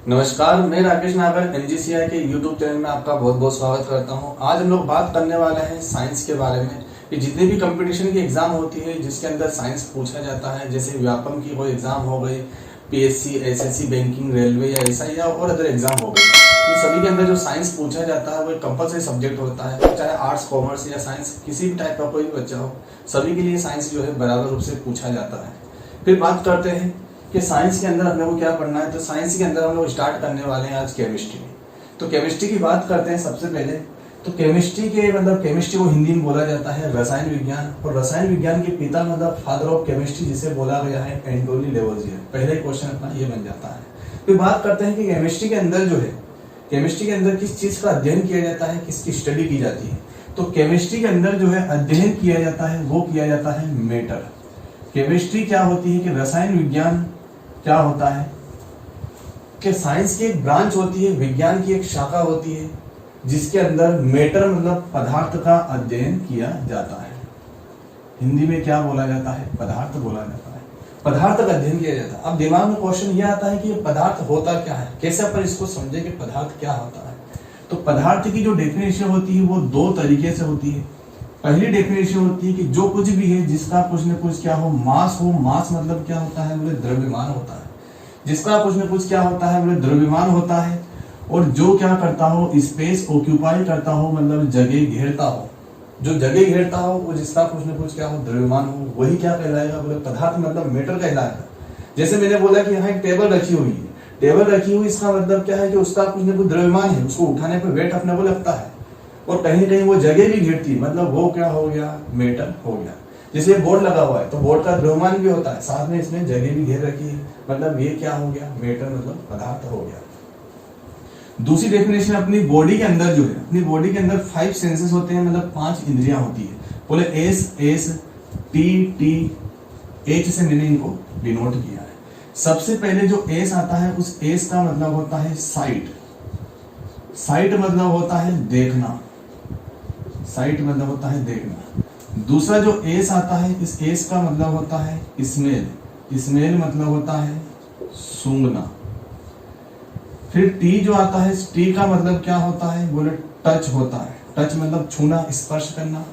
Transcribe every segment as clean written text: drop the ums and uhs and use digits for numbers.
नमस्कार, मैं राकेश नागर एनजीसीआई के यूट्यूब चैनल में आपका बहुत बहुत स्वागत करता हूं। आज हम लोग बात करने वाले हैं साइंस के बारे में कि जितने भी कंपटीशन की एग्जाम होती है जिसके अंदर साइंस पूछा जाता है, जैसे व्यापम की कोई एग्जाम हो गई, पीएससी, एसएससी, बैंकिंग, रेलवे या एसआई या और अदर एग्जाम हो गई, इन सभी के अंदर जो साइंस पूछा जाता है वो एक कंपल्सरी सब्जेक्ट होता है। चाहे आर्ट्स, कॉमर्स या साइंस किसी भी टाइप का कोई बच्चा हो, सभी के लिए साइंस जो है बराबर रूप से पूछा जाता है। फिर बात करते हैं कि साइंस के अंदर हम लोग को क्या पढ़ना है। तो साइंस के अंदर हम लोग स्टार्ट करने वाले हैं आज केमिस्ट्री। तो केमिस्ट्री की बात करते हैं सबसे पहले। तो केमिस्ट्री के केमिस्ट्री को हिंदी में बोला जाता है रसायन विज्ञान, और रसायन विज्ञान के पिता फादर ऑफ केमिस्ट्री जिसे बोला गया है एंटोनी लेवोजियर। पहले क्वेश्चन अपना ये बन जाता है। फिर बात करते हैं कि केमिस्ट्री के अंदर जो है, केमिस्ट्री के अंदर किस चीज का अध्ययन किया जाता है, किसकी स्टडी की जाती है। तो केमिस्ट्री के अंदर जो है अध्ययन किया जाता है वो किया जाता है मैटर। केमिस्ट्री क्या होती है कि रसायन विज्ञान क्या होता है कि साइंस की एक ब्रांच होती है, विज्ञान की एक शाखा होती है जिसके अंदर मैटर पदार्थ का अध्ययन किया जाता है। हिंदी में क्या बोला जाता है? पदार्थ बोला जाता है। पदार्थ का अध्ययन किया जाता है। अब दिमाग में क्वेश्चन ये आता है कि ये पदार्थ होता क्या है, कैसे अपन इसको समझे कि पदार्थ क्या होता है। तो पदार्थ की जो डेफिनेशन होती है वो दो तरीके से होती है। पहली डेफिनेशन होती है कि जो कुछ भी है जिसका कुछ न कुछ क्या हो, मास हो। मास मतलब क्या होता है? बोले द्रव्यमान होता है। जिसका कुछ न कुछ क्या होता है? बोले द्रव्यमान होता है। और जो क्या करता हो, स्पेस ऑक्यूपाई करता हो, मतलब जगह घेरता हो। जो जगह घेरता हो वो जिसका कुछ न कुछ क्या हो, द्रव्यमान हो, वही क्या कहलाएगा? बोले पदार्थ मतलब मैटर कहलाएगा। जैसे मैंने बोला कि यहाँ एक टेबल रखी हुई है, टेबल रखी हुई, इसका मतलब क्या है कि उसका कुछ न कुछ द्रव्यमान है, उसको उठाने पर वेट अपने को लगता है और कहीं कहीं वो जगह भी घेरती है, मतलब वो क्या हो गया? मैटर हो गया। जैसे बोर्ड लगा हुआ है तो बोर्ड का द्रव्यमान भी होता है, साथ में इसमें जगह भी घेर रखी है, मतलब ये क्या हो गया? मैटर मतलब पदार्थ हो गया। दूसरी डेफिनेशन अपनी बॉडी के अंदर जो है, अपनी बॉडी के अंदर 5 सेंसेस होते हैं, मतलब 5 इंद्रियां होती है। बोले एस टी एच से मैंने इनको डिनोट किया है। सबसे पहले जो एस आता है उस एस का मतलब होता है साइट। साइट मतलब होता है देखना। साइट मतलब होता है देखना। दूसरा जो एस आता है, इस एस का मतलब होता है स्मेल। स्मेल मतलब होता है सूंघना। फिर टी जो आता है, टी का मतलब क्या होता है? बोले टच होता है। टच मतलब छूना, स्पर्श करना।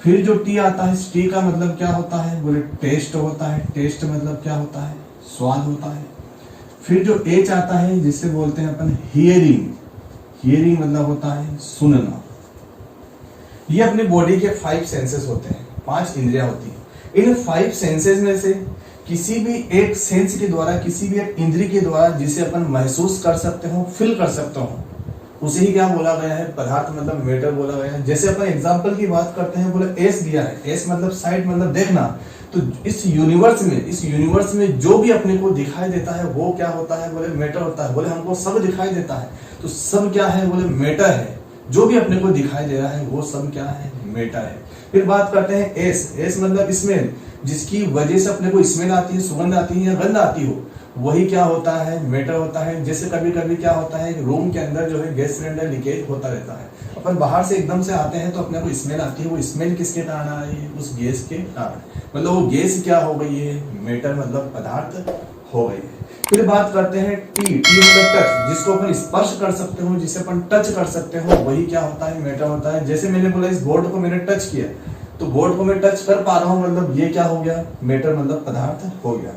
फिर जो टी आता है, टी का मतलब क्या होता है? बोले टेस्ट होता है। टेस्ट मतलब क्या होता है? स्वाद होता है। फिर जो एच आता है जिसे बोलते हैं अपन हियरिंग। हियरिंग मतलब होता है सुनना। ये अपनी बॉडी के 5 सेंसेस होते हैं, 5 इंद्रियां होती हैं। इन 5 सेंसेस में से किसी भी एक सेंस के द्वारा, किसी भी एक इंद्रिय के द्वारा जिसे अपन महसूस कर सकते हो, फील कर सकते हो, उसे ही क्या बोला गया है? पदार्थ मतलब मैटर बोला गया है। जैसे अपन एग्जांपल की बात करते हैं, बोले एस दिया है, एस मतलब साइट मतलब देखना। तो इस यूनिवर्स में जो भी अपने को दिखाई देता है वो क्या होता है? बोले मैटर होता है। बोले हमको सब दिखाई देता है तो सब क्या है? बोले मैटर है। जो भी अपने को दिखाई दे रहा है वो सब क्या है? मैटर है। फिर बात करते हैं एस। एस मतलब स्मेल, जिसकी वजह से अपने को स्मेल आती है, सुगंध आती है या गंध आती हो, वही क्या होता है? मैटर होता है। जैसे कभी कभी क्या होता है, रूम के अंदर जो है गैस सिलेंडर लीकेज होता रहता है, अपन बाहर से एकदम से आते हैं तो अपने को स्मेल आती है। वो स्मेल किसके कारण आ रही है? उस गैस के कारण। मतलब वो गैस क्या हो गई है? मैटर मतलब पदार्थ हो गई है। फिर बात करते हैं टी। टी मतलब टच, जिसको अपन स्पर्श कर सकते हो, जिसे अपन टच कर सकते हो, वही क्या होता है? मैटर होता है। जैसे मैंने बोला इस बोर्ड को मैंने टच किया तो बोर्ड को मैं टच कर पा रहा हूं, मतलब ये क्या हो गया? मैटर मतलब पदार्थ हो गया।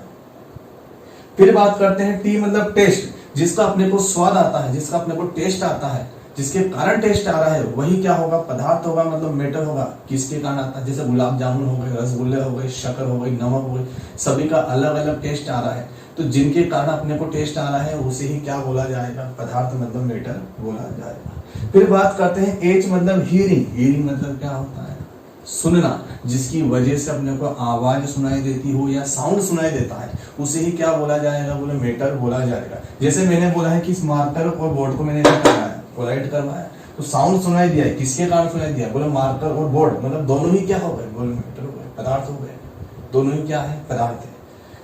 फिर बात करते हैं टी मतलब टेस्ट, जिसका अपने को स्वाद आता है, जिसका अपने को टेस्ट आता है, जिसके कारण टेस्ट आ रहा है, वही क्या होगा? पदार्थ होगा, मतलब मैटर होगा। किसके कारण आता है? जैसे गुलाब जामुन हो गए, रसगुल्ले हो गए, शक्कर हो गई, नमक हो गई, सभी का अलग अलग टेस्ट आ रहा है। तो जिनके कारण अपने को टेस्ट आ रहा है उसे ही क्या बोला जाएगा? पदार्थ मतलब मैटर बोला जाएगा। फिर बात करते हैं एच मतलब हियरिंग। हियरिंग मतलब क्या होता है? सुनना, जिसकी वजह से अपने को आवाज सुनाई देती हो या साउंड सुनाई देता है, उसे ही क्या बोला जाएगा? बोले मैटर बोला जाएगा। जैसे मैंने बोला है कि इस मार्कर और बोर्ड को मैंने करवाया, कोलाइड करवाया, तो साउंड सुनाई दिया है, किसके कारण सुनाई दिया? बोले मार्कर और बोर्ड, मतलब दोनों ही क्या हो गए? बोले मैटर हो गए, पदार्थ हो गए। दोनों ही क्या है? पदार्थ है।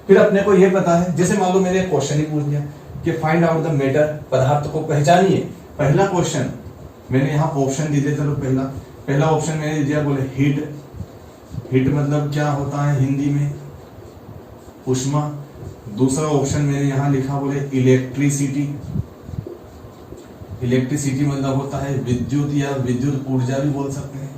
फिर अपने को यह पता है, जैसे मान लो मैंने क्वेश्चन ही पूछ दिया कि फाइंड आउट द मैटर, पदार्थ को पहचानिए। पहला क्वेश्चन मैंने यहाँ ऑप्शन दिए थे। चलो पहला ऑप्शन मैंने दिया, बोले हीट। हीट मतलब क्या होता है हिंदी में? उष्मा। दूसरा ऑप्शन मैंने यहाँ लिखा बोले इलेक्ट्रिसिटी। इलेक्ट्रिसिटी मतलब होता है विद्युत या विद्युत ऊर्जा भी बोल सकते हैं।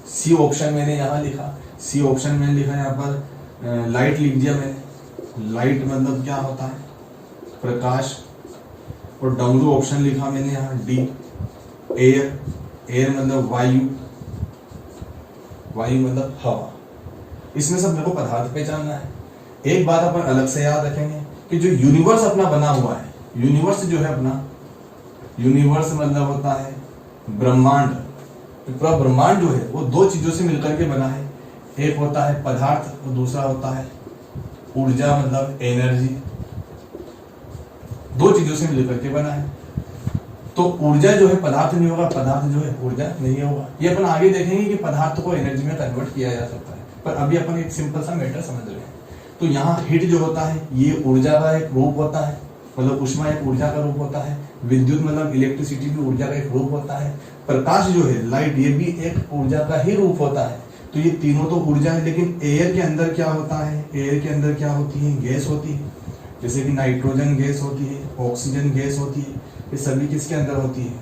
सी ऑप्शन मैंने यहाँ लिखा, सी ऑप्शन मैंने लिखा यहाँ पर लाइट लिख दिया मैंने। लाइट मतलब क्या होता है? प्रकाश। और डब्ल्यू ऑप्शन लिखा मैंने यहाँ डी, एयर। एयर मतलब वायु, वायु मतलब हवा। इसमें सब मेरे को पदार्थ पहचानना है। एक बात अपन अलग से याद रखेंगे कि जो यूनिवर्स अपना बना हुआ है, यूनिवर्स जो है अपना, यूनिवर्स मतलब होता है ब्रह्मांड। पूरा ब्रह्मांड जो है वो दो चीजों से मिलकर के बना है। एक होता है पदार्थ और दूसरा होता है ऊर्जा मतलब एनर्जी। दो चीजों से मिलकर के बना है। तो ऊर्जा जो है पदार्थ नहीं होगा, पदार्थ जो है ऊर्जा नहीं होगा। ये अपन आगे देखेंगे कि पदार्थ को एनर्जी में कन्वर्ट किया जा सकता है, पर अभी अपन एक सिंपल सा मैटर समझ रहे हैं। तो यहाँ हीट जो होता है ये ऊर्जा का एक रूप होता है, मतलब ऊष्मा एक ऊर्जा का रूप होता है। विद्युत मतलब इलेक्ट्रिसिटी भी ऊर्जा का एक रूप होता है। प्रकाश जो है लाइट, ये भी एक ऊर्जा का ही रूप होता है। तो ये तीनों तो ऊर्जा है। लेकिन एयर के अंदर क्या होता है? एयर के अंदर क्या होती है? गैस होती है। जैसे कि नाइट्रोजन गैस होती है, ऑक्सीजन गैस होती है। ये सभी किसके अंदर होती है?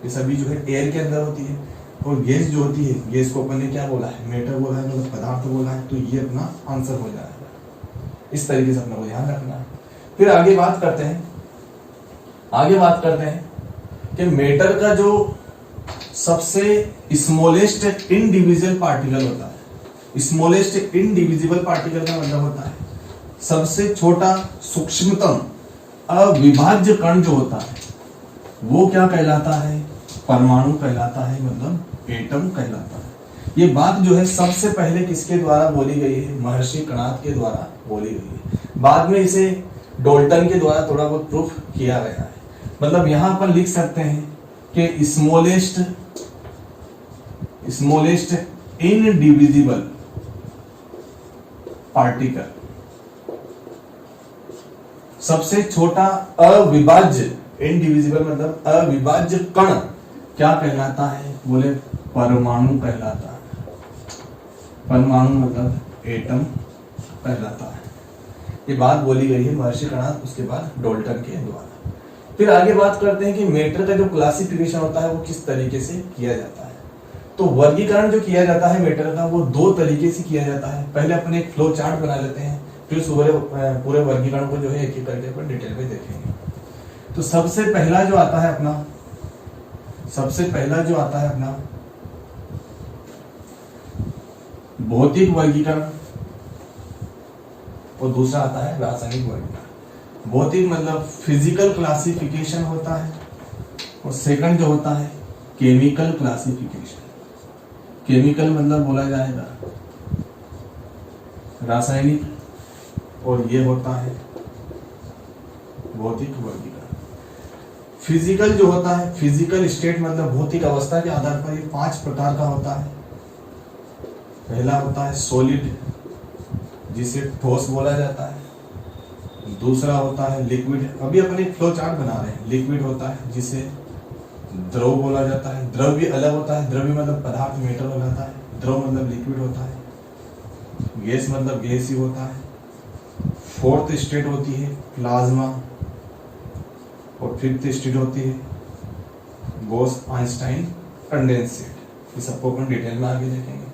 ये सभी जो है एयर के अंदर होती है। और गैस जो होती है, गैस को अपन ने क्या बोला है? मैटर बोला है, मतलब पदार्थ बोला है। तो ये अपना आंसर हो जाएगा। इस तरीके से अपना को ध्यान रखना है। फिर आगे बात करते हैं, आगे बात करते हैं कि मैटर का जो सबसे स्मॉलेस्ट इनडिविजिबल पार्टिकल होता है। स्मॉलेस्ट इनडिविजिबल पार्टिकल का मतलब होता है सबसे छोटा सूक्ष्मतम अविभाज्य कण जो होता है वो क्या कहलाता है? परमाणु कहलाता है, मतलब एटम कहलाता है। ये बात जो है सबसे पहले किसके द्वारा बोली गई है? महर्षि कणाद के द्वारा बोली गई है। बाद में इसे डाल्टन के द्वारा थोड़ा बहुत प्रूफ किया गया है। मतलब यहां पर लिख सकते हैं कि स्मॉलेस्ट इनडिविजिबल पार्टिकल, सबसे छोटा अविभाज्य, इनडिविजिबल मतलब अविभाज्य कण क्या कहलाता है? बोले परमाणु कहलाता है। परमाणु मतलब एटम कहलाता है। ये बात बोली गई है महर्षि कणाद, उसके बाद डाल्टन के द्वारा। फिर आगे बात करते हैं कि मैटर का जो क्लासिफिकेशन होता है वो किस तरीके से किया जाता है। तो वर्गीकरण जो किया जाता है मैटर का वो दो तरीके से किया जाता है। पहले अपन एक फ्लो चार्ट बना लेते हैं, फिर पूरे वर्गीकरण को जो है एक एक करके अपन डिटेल में देखेंगे। तो सबसे पहला जो आता है अपना भौतिक वर्गीकरण और दूसरा आता है रासायनिक वर्गीकरण। भौतिक मतलब फिजिकल क्लासिफिकेशन होता है और सेकंड जो होता है केमिकल क्लासिफिकेशन। केमिकल मतलब बोला जाएगा रासायनिक, और ये होता है भौतिक वर्गीकरण। फिजिकल जो होता है, फिजिकल स्टेट मतलब भौतिक अवस्था के आधार पर ये 5 प्रकार का होता है। पहला होता है सॉलिड, जिसे ठोस बोला जाता है। दूसरा होता है लिक्विड, अभी अपन एक फ्लो चार्ट बना रहे हैं। लिक्विड होता है जिसे द्रव बोला जाता है। द्रव भी अलग होता है, द्रव्य मतलब पदार्थ मेटर हो जाता है, द्रव मतलब लिक्विड होता है। गैस मतलब गैस ही होता है। फोर्थ स्टेट होती है प्लाज्मा, और फिफ्थ स्टेट होती है बोस-आइंस्टाइन कंडेंसेट। ये सबको अपन डिटेल में आगे देखेंगे।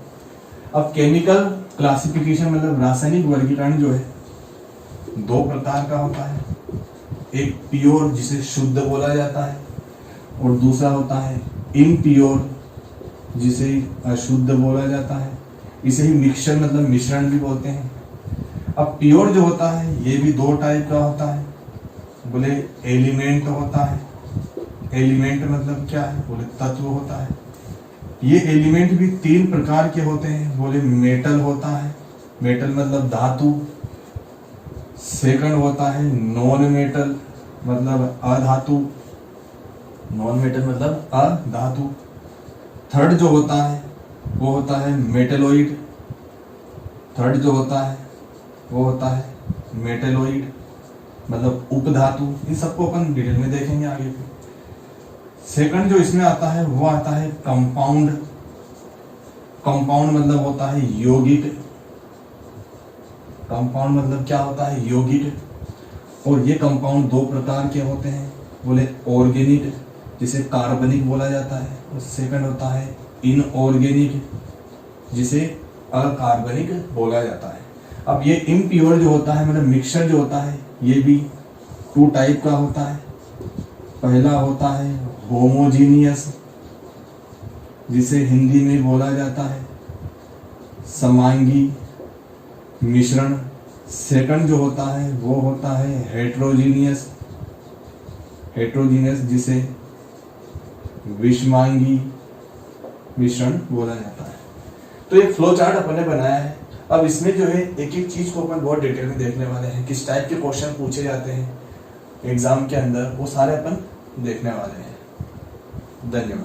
अब केमिकल क्लासिफिकेशन मतलब रासायनिक वर्गीकरण जो है 2 प्रकार का होता है। एक प्योर जिसे शुद्ध बोला जाता है, और दूसरा होता है इम्प्योर जिसे अशुद्ध बोला जाता है। इसे ही मिक्सचर मतलब मिश्रण भी बोलते हैं। अब प्योर जो होता है ये भी 2 टाइप का होता है। बोले एलिमेंट होता है। एलिमेंट मतलब क्या है? बोले तत्व होता है। ये एलिमेंट भी 3 प्रकार के होते हैं। बोले मेटल होता है, मेटल मतलब धातु। सेकंड होता है नॉन मेटल मतलब अधातु, नॉन मेटल मतलब अधातु। थर्ड जो होता है वो होता है मेटलोइड। थर्ड जो होता है वो होता है मेटलोइड मतलब उपधातु। इन सबको अपन डिटेल में देखेंगे आगे पे। सेकंड जो इसमें आता है वो आता है कंपाउंड। कंपाउंड मतलब होता है यौगिक। कंपाउंड मतलब क्या होता है? यौगिक। और ये कंपाउंड दो प्रकार के होते हैं, बोले ऑर्गेनिक जिसे कार्बनिक बोला जाता है, और सेकंड होता है इनऑर्गेनिक जिसे अकार्बनिक बोला जाता है। अब ये इम्प्योर जो होता है मतलब मिक्सचर जो होता है ये भी टू टाइप का होता है। पहला होता है होमोजीनियस जिसे हिंदी में बोला जाता है समांगी मिश्रण। सेकंड जो होता है वो होता है हेट्रोजीनियस जिसे विषमांगी मिश्रण बोला जाता है। तो एक फ्लो चार्ट अपन ने बनाया है। अब इसमें जो है एक एक चीज को अपन बहुत डिटेल में देखने वाले हैं, किस टाइप के क्वेश्चन पूछे जाते हैं एग्जाम के अंदर, वो सारे अपन देखने वाले हैं। धन्यवाद।